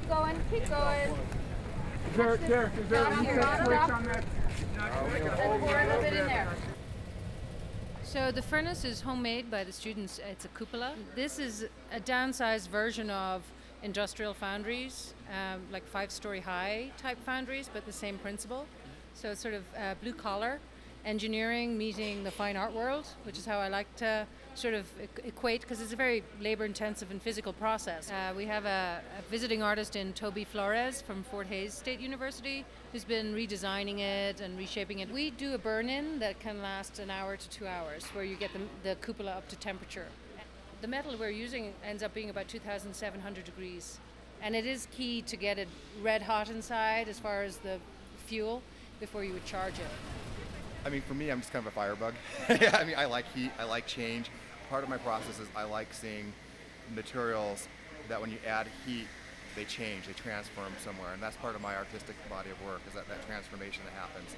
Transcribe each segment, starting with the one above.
going, keep going. Is there a switch on that? And pour a little bit in there. So the furnace is homemade by the students. It's a cupola. This is a downsized version of industrial foundries, like 5-story high type foundries, but the same principle. So it's sort of blue collar engineering meeting the fine art world, which is how I like to sort of equate, because it's a very labor intensive and physical process. We have a visiting artist in Toby Flores from Fort Hays State University who's been redesigning it and reshaping it. We do a burn-in that can last an hour to 2 hours, where you get the cupola up to temperature. The metal we're using ends up being about 2,700 degrees, and it is key to get it red hot inside as far as the fuel before you would charge it. I mean, for me, I'm just kind of a firebug. Yeah, I mean, I like heat, I like change. Part of my process is I like seeing materials that when you add heat, they change, they transform somewhere, and that's part of my artistic body of work, is that transformation that happens.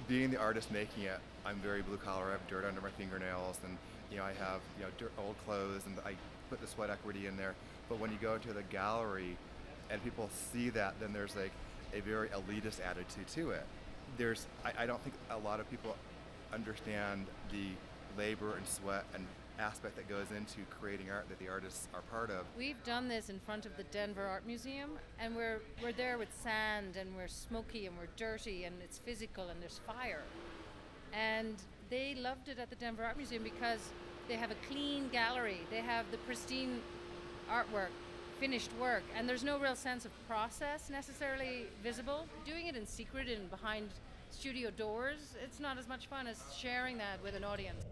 Being the artist making it, I'm very blue collar. I have dirt under my fingernails, and I have old clothes, and I put the sweat equity in there. But when you go to the gallery and people see that, then there's like a very elitist attitude to it. I don't think a lot of people understand the labor and sweat and aspect that goes into creating art that the artists are part of. We've done this in front of the Denver Art Museum, and we're there with sand, and we're smoky, and we're dirty, and it's physical, and there's fire. And they loved it at the Denver Art Museum because they have a clean gallery, they have the pristine artwork, finished work, and there's no real sense of process necessarily visible. Doing it in secret and behind studio doors, it's not as much fun as sharing that with an audience.